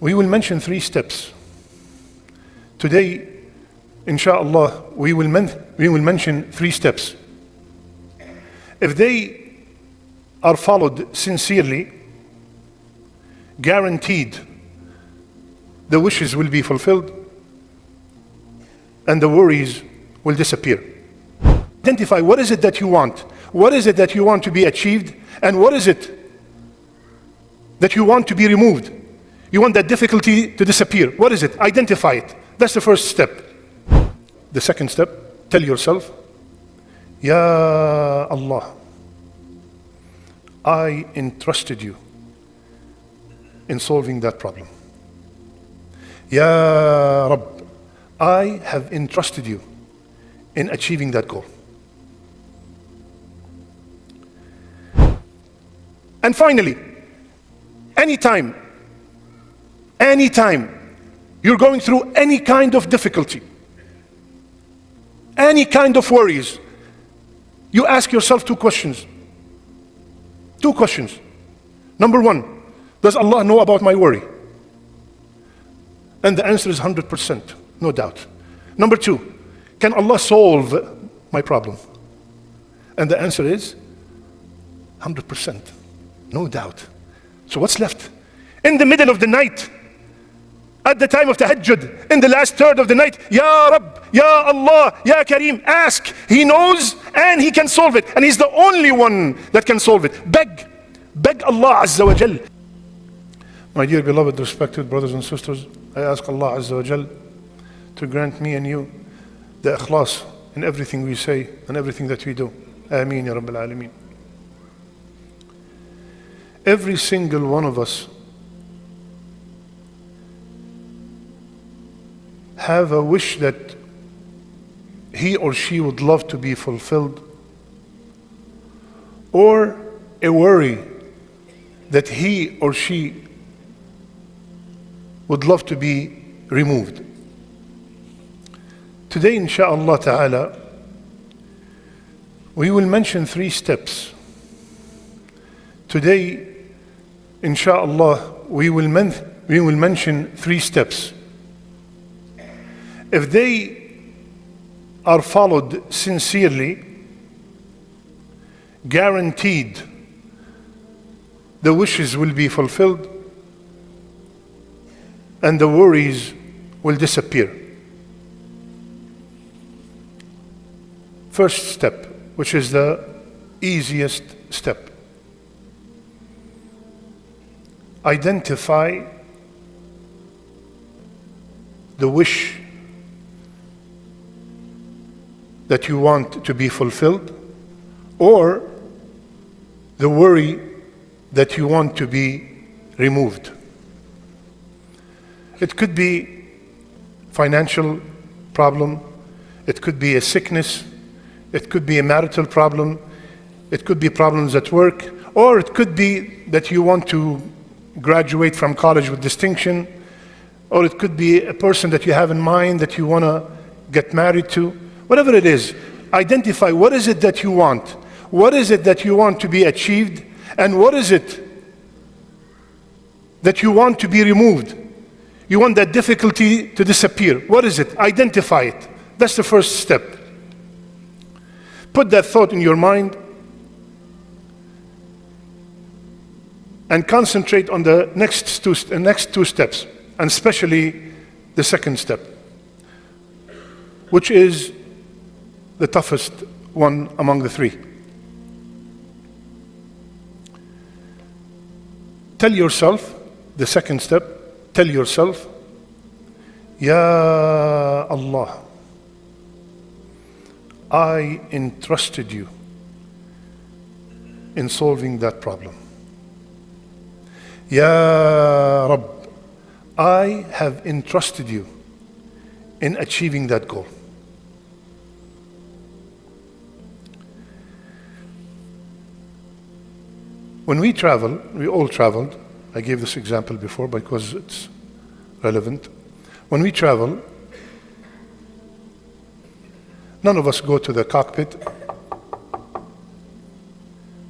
We will mention 3 steps. Today, inshallah, we will mention 3 steps. If they are followed sincerely, guaranteed the wishes will be fulfilled and the worries will disappear. Identify what is it that you want. What is it that you want to be achieved, and what is it that you want to be removed? You want that difficulty to disappear. What is it? Identify it. That's the first step. The second step, tell yourself, Ya Allah, I entrusted you in solving that problem. Ya Rabb, I have entrusted you in achieving that goal. And finally, anytime you're going through any kind of difficulty, any kind of worries, you ask yourself 2 questions. 2 questions. Number 1, does Allah know about my worry? And the answer is 100%, no doubt. Number 2, can Allah solve my problem? And the answer is 100%, no doubt. So what's left? In the middle of the night, at the time of Tahajjud, in the last third of the night, Ya Rabb, Ya Allah, Ya Kareem, ask. He knows and He can solve it. And He's the only one that can solve it. Beg Allah Azza wa Jal. My dear beloved, respected brothers and sisters, I ask Allah Azza wa Jal to grant me and you the ikhlas in everything we say and everything that we do. Ameen Ya Rabbil Alameen. Every single one of us have a wish that he or she would love to be fulfilled, or a worry that he or she would love to be removed. Today, insha'Allah ta'ala, we will mention 3 steps. Today, insha'Allah, we will mention 3 steps. If they are followed sincerely, guaranteed the wishes will be fulfilled and the worries will disappear. First step, which is the easiest step. Identify the wish that you want to be fulfilled, or the worry that you want to be removed. It could be financial problem, it could be a sickness, it could be a marital problem, it could be problems at work, or it could be that you want to graduate from college with distinction, or it could be a person that you have in mind that you want to get married to. Whatever it is, identify what is it that you want. What is it that you want to be achieved, and what is it that you want to be removed? You want that difficulty to disappear. What is it? Identify it. That's the first step. Put that thought in your mind and concentrate on the next two steps, and especially the second step, which is the toughest one among the 3. Tell yourself, the second step, tell yourself, Ya Allah, I entrusted you in solving that problem. Ya Rabb, I have entrusted you in achieving that goal. When we travel, we all traveled. I gave this example before because it's relevant. When we travel, none of us go to the cockpit.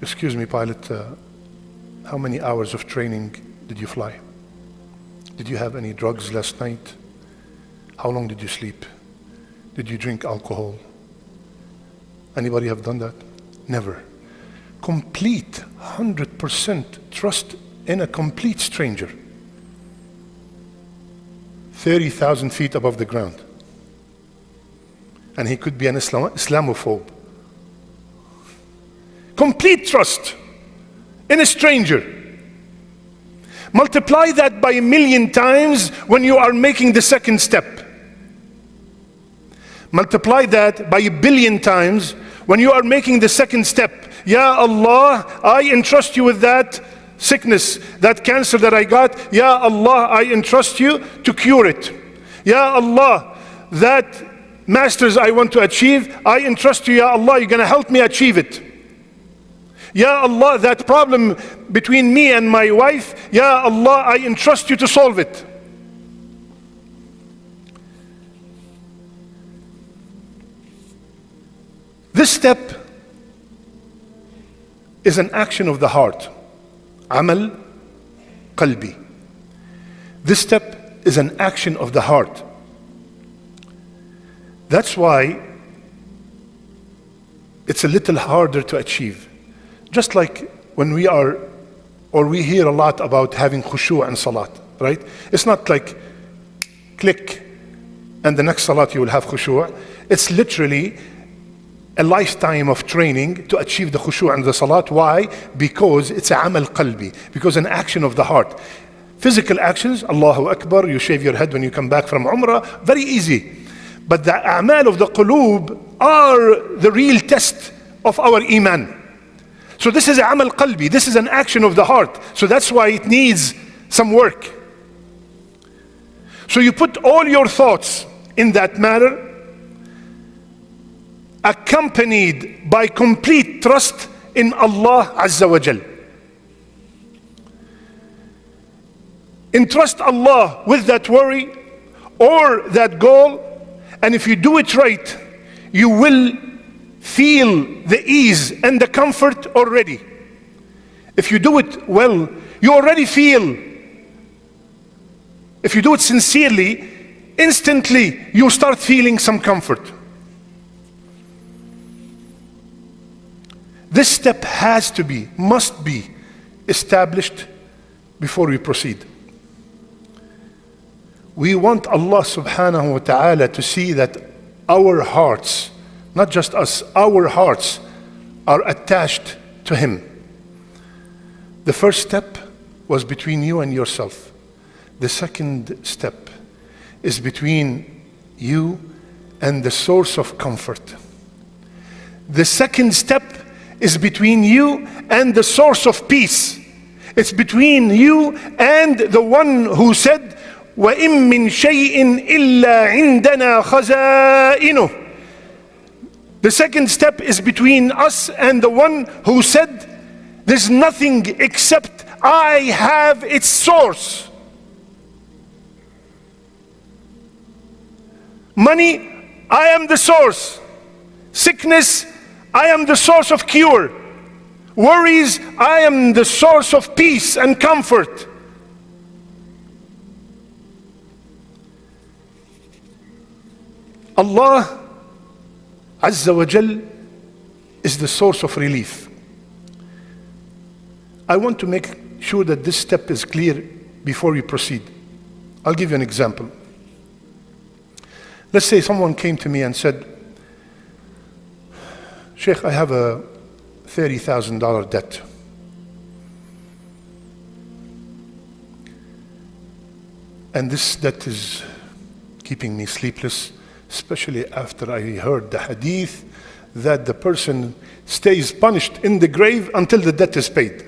Excuse me, pilot, how many hours of training did you fly? Did you have any drugs last night? How long did you sleep? Did you drink alcohol? Anybody have done that? Never. Complete 100% trust in a complete stranger. 30,000 feet above the ground. And he could be an Islamophobe. Complete trust in a stranger. Multiply that by 1,000,000 times when you are making the second step. Multiply that by 1,000,000,000 times when you are making the second step. Ya Allah, I entrust you with that sickness, that cancer that I got. Ya Allah, I entrust you to cure it. Ya Allah, that masters I want to achieve, I entrust you, Ya Allah, you're going to help me achieve it. Ya Allah, that problem between me and my wife, Ya Allah, I entrust you to solve it. This step is an action of the heart. Amal qalbi. This step is an action of the heart. That's why it's a little harder to achieve. Just like when we hear a lot about having khushu' and salat, right? It's not like click and the next salat you will have khushu'. It's literally a lifetime of training to achieve the khushu' and the salat. Why? Because it's a amal qalbi, because an action of the heart. Physical actions, Allahu Akbar, you shave your head when you come back from Umrah, very easy. But the a'mal of the qulub are the real test of our iman. So this is amal qalbi, this is an action of the heart. So that's why it needs some work. So you put all your thoughts in that matter, accompanied by complete trust in Allah Azza wa Jal. Entrust Allah with that worry or that goal, and if you do it right, you will feel the ease and the comfort already. If you do it well, you already feel. If you do it sincerely, instantly you start feeling some comfort. This step must be established before we proceed. We want Allah subhanahu wa ta'ala to see that our hearts, not just us, our hearts are attached to Him. The first step was between you and yourself. The second step is between you and the source of comfort. The second step is between you and the source of peace. It's between you and the one who said, وَإِن مِّن شَيْءٍ إِلَّا عِندَنَا خَزَائِنُهُ. The second step is between us and the one who said, there's nothing except I have its source. Money, I am the source. Sickness, I am the source of cure. Worries, I am the source of peace and comfort. Allah Azza wa Jal is the source of relief. I want to make sure that this step is clear before we proceed. I'll give you an example. Let's say someone came to me and said, Sheikh, I have a $30,000 debt. And this debt is keeping me sleepless, especially after I heard the hadith that the person stays punished in the grave until the debt is paid.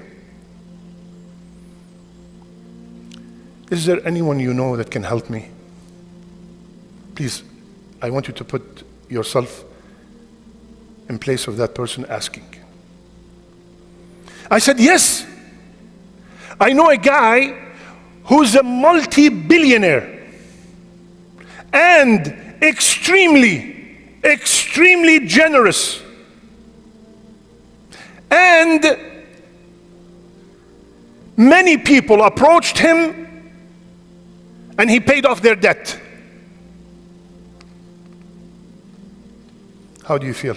Is there anyone you know that can help me? Please, I want you to put yourself in place of that person asking. I said, yes. I know a guy who's a multi-billionaire and extremely generous. And many people approached him and he paid off their debt. How do you feel?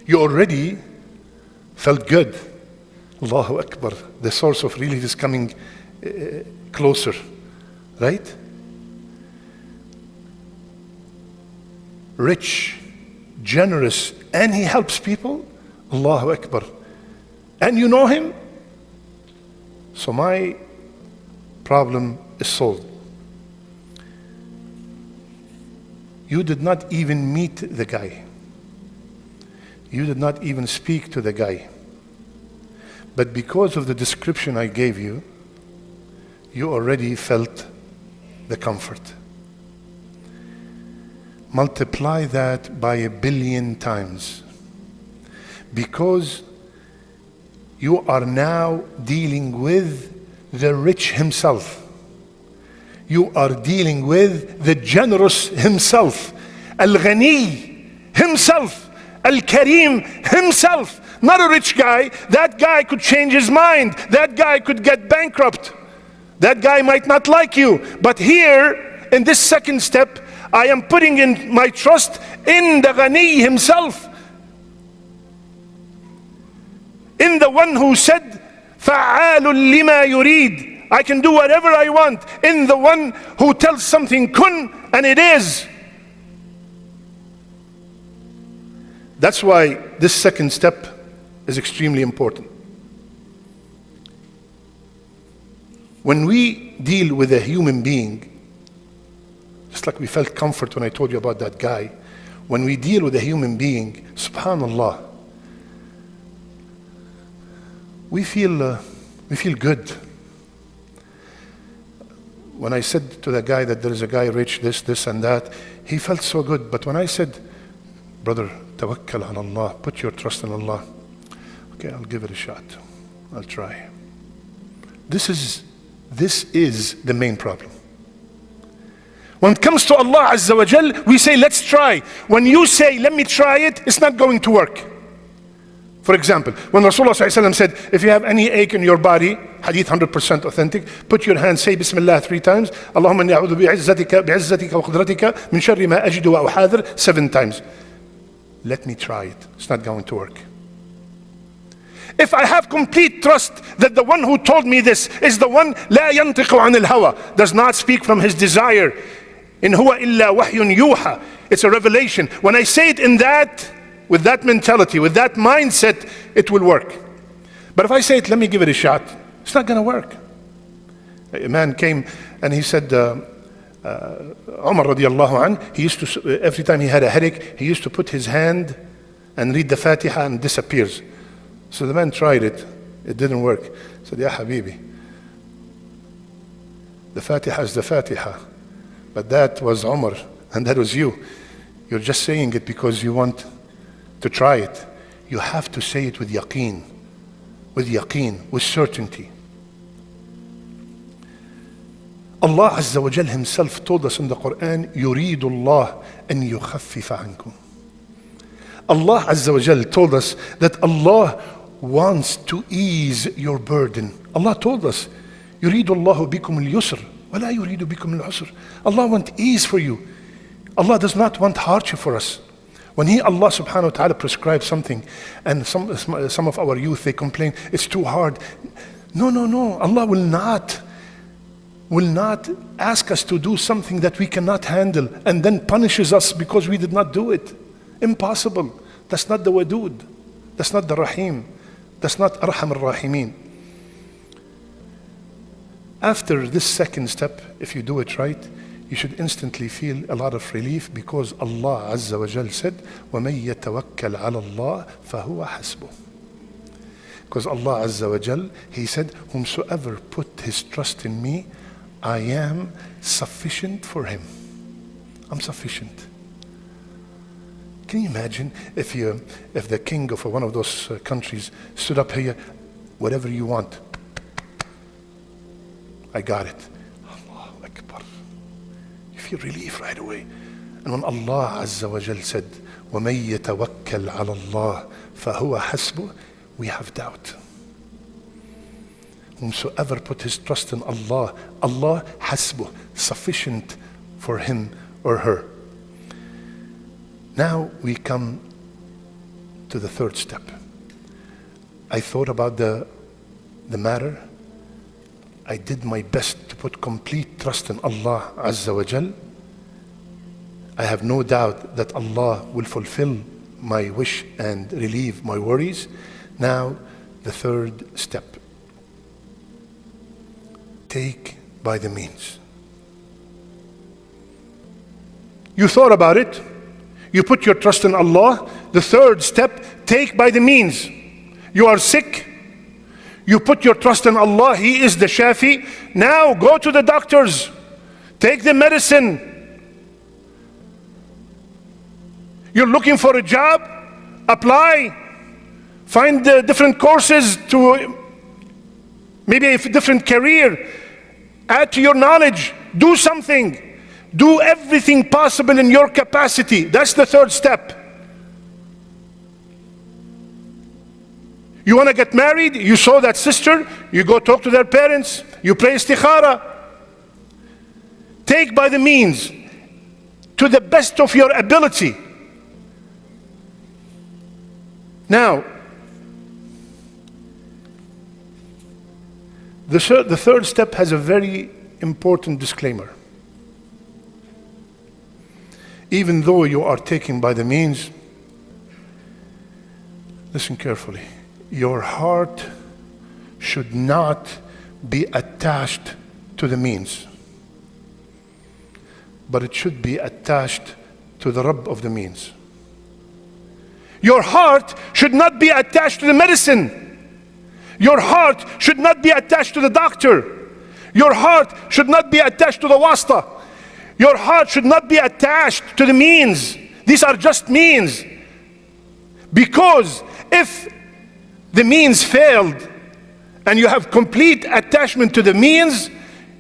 You already felt good. Allahu Akbar. The source of relief is coming closer, right? Rich, generous, and he helps people. Allahu Akbar. And you know him? So my problem is solved. You did not even meet the guy. You did not even speak to the guy. But because of the description I gave you, you already felt the comfort. Multiply that by 1 billion times. Because you are now dealing with the rich himself. You are dealing with the generous himself. Al-Ghani himself. Al-Kareem himself. Not a rich guy. That guy could change his mind. That guy could get bankrupt. That guy might not like you. But here, in this second step, I am putting in my trust in the Ghani himself. In the one who said, فَعَالٌ لِمَا يُرِيد. I can do whatever I want. In the one who tells something kun, and it is. That's why this second step is extremely important. When we deal with a human being, just like we felt comfort when I told you about that guy, when we deal with a human being, subhanallah, we feel good. When I said to the guy that there is a guy rich, this and that, he felt so good. But when I said, brother, tawakkal ala Allah, put your trust in Allah. Okay, I'll give it a shot. I'll try. This is the main problem. When it comes to Allah Azza wa Jal, we say, let's try. When you say, let me try it, it's not going to work. For example, when Rasulullah ﷺ said, if you have any ache in your body, hadith 100% authentic, put your hand, say Bismillah 3 times, Allahumma inni a'udhu bi'izzatika wa qudratika min sharri ma ajidu wa uhadir 7 times. Let me try it. It's not going to work. If I have complete trust that the one who told me this is the one لا ينطق عن الهوى, does not speak from his desire, in huwa illa wahyun yuha, it's a revelation. When I say it in that, with that mentality, with that mindset, it will work. But if I say it, let me give it a shot, it's not going to work. A man came and he said, Umar radiallahu anh, he used to, every time he had a headache, he used to put his hand and read the Fatiha and disappears. So the man tried it, it didn't work. He said, Ya Habibi, the Fatiha is the Fatiha, but that was Umar and that was you. You're just saying it because you want to try it. You have to say it with yaqeen, with certainty. Allah Azza wa Jal himself told us in the Quran, يُرِيدُ اللَّهُ أَن يُخَفِّفَ عَنْكُمْ. Allah Azza wa Jal told us that Allah wants to ease your burden. Allah told us, يُرِيدُ اللَّهُ بِكُمُ الْيُسْرِ وَلَا يُرِيدُ بِكُمُ الْعُسْرِ. Allah wants ease for you. Allah does not want hardship for us. When Allah subhanahu wa ta'ala prescribes something, and some of our youth, they complain, it's too hard. No. Allah will not ask us to do something that we cannot handle and then punishes us because we did not do it. Impossible. That's not the Wadud. That's not the Rahim. That's not Arham al-Rahimin. After this second step, if you do it right, you should instantly feel a lot of relief because Allah Azza wa Jal said, وَمَن يَتَوَكَّلْ عَلَى اللَّهِ فَهُوَ حَسْبُهُ. Because Allah Azza wa Jal, He said, whomsoever put his trust in me, I am sufficient for him. I'm sufficient. Can you imagine if the king of one of those countries stood up here, whatever you want, I got it. Allahu Akbar. You feel relief right away. And when Allah Azza wa Jal said, وَمَن يَتَوَكَّلْ عَلَى اللَّهِ فَهُوَ حَسْبُهُ, we have doubt. whomsoever put his trust in Allah, Allah hasbuh, sufficient for him or her. Now we come to the third step. I thought about the matter. I did my best to put complete trust in Allah Azza wa Jal. I have no doubt that Allah will fulfill my wish and relieve my worries. Now, the third step. Take by the means. You thought about it. You put your trust in Allah. The third step, take by the means. You are sick. You put your trust in Allah. He is the Shafi. Now go to the doctors. Take the medicine. You're looking for a job? Apply. Find different courses to maybe a different career. Add to your knowledge. Do something. Do everything possible in your capacity. That's the third step. You want to get married? You saw that sister. You go talk to their parents. You pray istikhara. Take by the means to the best of your ability. Now, the third step has a very important disclaimer. Even though you are taking by the means, listen carefully. Your heart should not be attached to the means, but it should be attached to the Rabb of the means. Your heart should not be attached to the medicine. Your heart should not be attached to the doctor. Your heart should not be attached to the wasta. Your heart should not be attached to the means. These are just means. Because if the means failed and you have complete attachment to the means,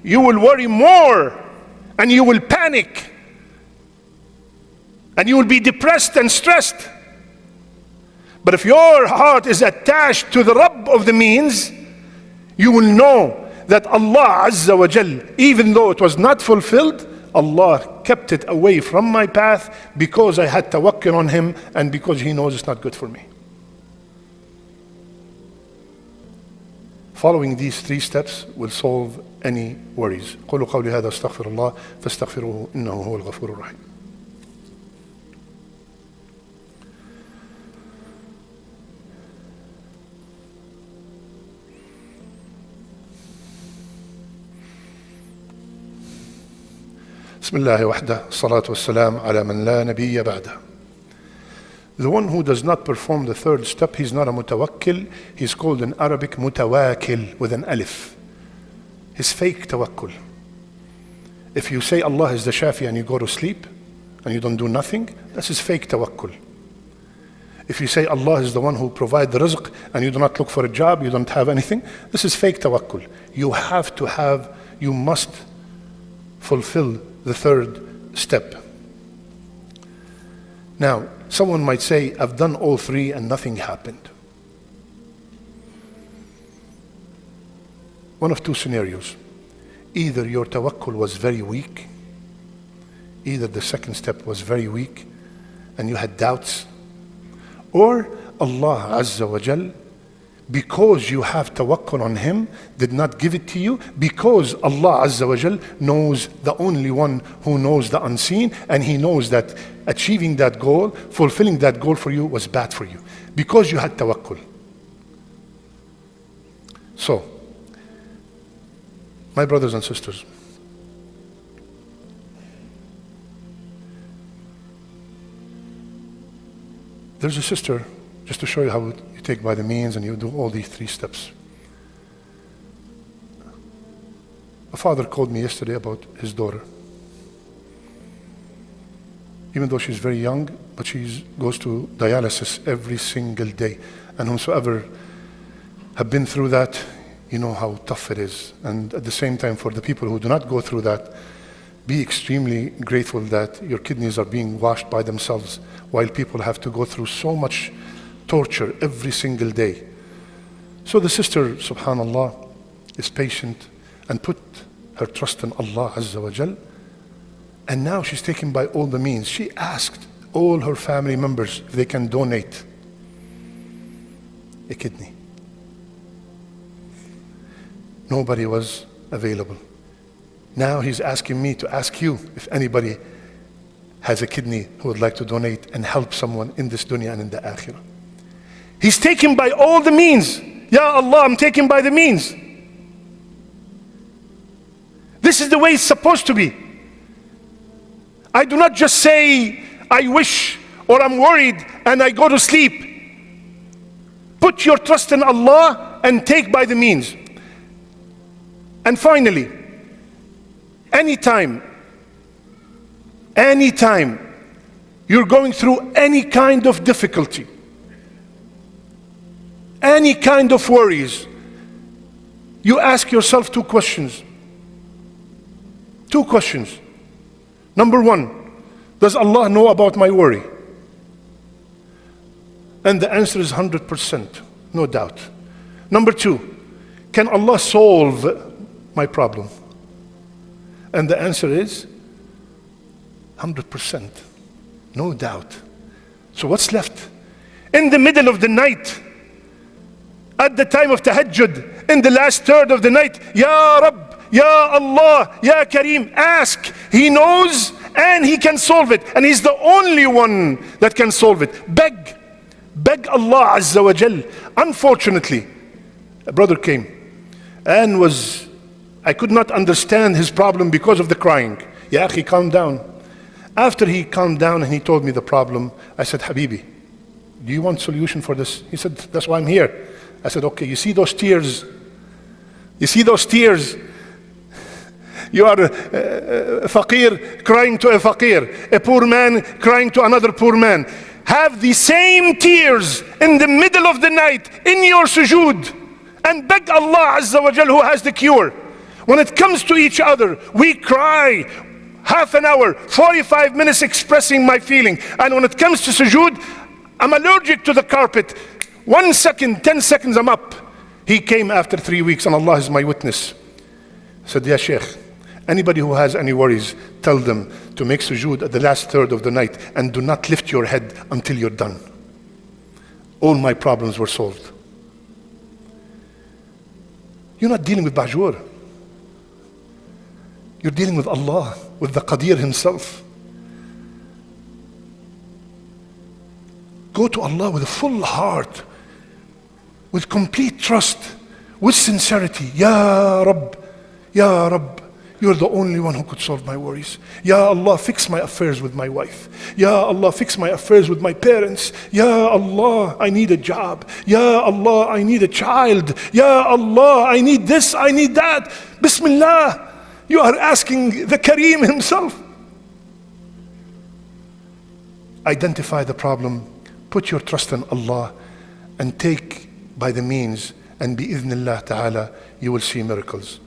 you will worry more and you will panic and you will be depressed and stressed. But if your heart is attached to the Rabb of the means, you will know that Allah Azza wa Jal, even though it was not fulfilled, Allah kept it away from my path because I had tawakkul on Him and because He knows it's not good for me. Following these three steps will solve any worries. قولوا قولي هذا استغفر الله فاستغفروه إنه هو الغفور الرحيم. بسم الله وحده الصلاة والسلام على من لا نبي بعده. The one who does not perform the third step, he's not a mutawakkil. He's called in Arabic mutawakil with an alif. He's fake tawakkul. If you say Allah is the Shafi and you go to sleep and you don't do nothing, this is fake tawakkul. If you say Allah is the one who provides the rizq and you do not look for a job, you don't have anything, this is fake tawakkul. You must fulfill the third step. Now, someone might say, I've done all three and nothing happened. One of two scenarios. Either your tawakkul was very weak, either the second step was very weak and you had doubts, or Allah Azza wa Jal, because you have tawakkul on Him, did not give it to you, because Allah Azza wa Jal knows, the only one who knows the unseen, and He knows that achieving that goal, fulfilling that goal for you was bad for you, because you had tawakkul. So, my brothers and sisters, there's a sister, just to show you how you take by the means and you do all these three steps. A father called me yesterday about his daughter. Even though she's very young, but she goes to dialysis every single day. And whosoever have been through that, you know how tough it is. And at the same time, for the people who do not go through that, be extremely grateful that your kidneys are being washed by themselves, while people have to go through so much torture every single day. So the sister, subhanallah, is patient and put her trust in Allah Azza wa Jal. And now she's taken by all the means. She asked all her family members if they can donate a kidney. Nobody was available. Now he's asking me to ask you if anybody has a kidney who would like to donate and help someone in this dunya and in the akhirah. He's taken by all the means. Ya Allah, I'm taken by the means. This is the way it's supposed to be. I do not just say, I wish, or I'm worried, and I go to sleep. Put your trust in Allah and take by the means. And finally, anytime you're going through any kind of difficulty, any kind of worries, you ask yourself two questions. Two questions. Number one, does Allah know about my worry? And the answer is 100%, no doubt. Number two, can Allah solve my problem? And the answer is 100%, no doubt. So what's left? In the middle of the night, at the time of Tahajjud, in the last third of the night, Ya Rabb, Ya Allah, Ya Kareem, ask. He knows and He can solve it. And He's the only one that can solve it. Beg Allah Azza wa Jal. Unfortunately, a brother came and I could not understand his problem because of the crying. Ya akhi, calm down. After he calmed down and he told me the problem, I said, Habibi, do you want solution for this? He said, that's why I'm here. I said, okay, you see those tears? You see those tears? You are a faqir crying to a faqir, a poor man crying to another poor man. Have the same tears in the middle of the night in your sujood and beg Allah Azza wa Jal who has the cure. When it comes to each other, we cry half an hour, 45 minutes expressing my feeling. And when it comes to sujood, I'm allergic to the carpet. 1 second, 10 seconds, I'm up. He came after 3 weeks and Allah is my witness. Said, Ya Sheikh, anybody who has any worries, tell them to make sujood at the last third of the night and do not lift your head until you're done. All my problems were solved. You're not dealing with Baajour. You're dealing with Allah, with the Qadir Himself. Go to Allah with a full heart, with complete trust, with sincerity. Ya Rabb, Ya Rabb, you're the only one who could solve my worries. Ya Allah, fix my affairs with my wife. Ya Allah, fix my affairs with my parents. Ya Allah, I need a job. Ya Allah, I need a child. Ya Allah, I need this, I need that. Bismillah. You are asking the Kareem Himself. Identify the problem, put your trust in Allah, and take by the means, and bi'idhnillah ta'ala, you will see miracles.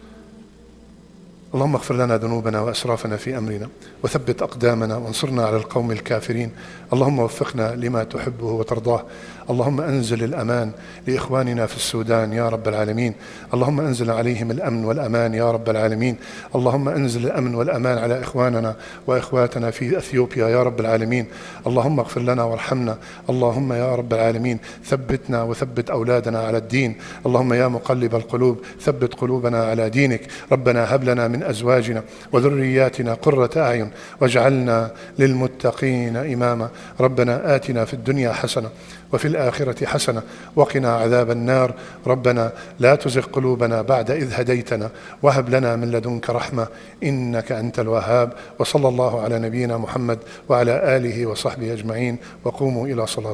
اللهم اغفر لنا ذنوبنا وأسرافنا في أمرنا وثبت أقدامنا وانصرنا على القوم الكافرين. اللهم وفقنا لما تحبه وترضاه. اللهم أنزل الأمان لإخواننا في السودان يا رب العالمين. اللهم أنزل عليهم الأمن والأمان يا رب العالمين. اللهم أنزل الأمن والأمان على إخواننا وإخواتنا في أثيوبيا يا رب العالمين. اللهم اغفر لنا وارحمنا. اللهم يا رب العالمين ثبتنا وثبت أولادنا على الدين. اللهم يا مقلب القلوب ثبت قلوبنا على دينك. ربنا هب لنا من أزواجنا وذرياتنا قرة أعين واجعلنا للمتقين إماما. ربنا آتنا في الدنيا حسنة وفي الآخرة حسنة وقنا عذاب النار. ربنا لا تزغ قلوبنا بعد إذ هديتنا وهب لنا من لدنك رحمة إنك أنت الوهاب. وصلى الله على نبينا محمد وعلى آله وصحبه أجمعين وقوموا إلى صلاة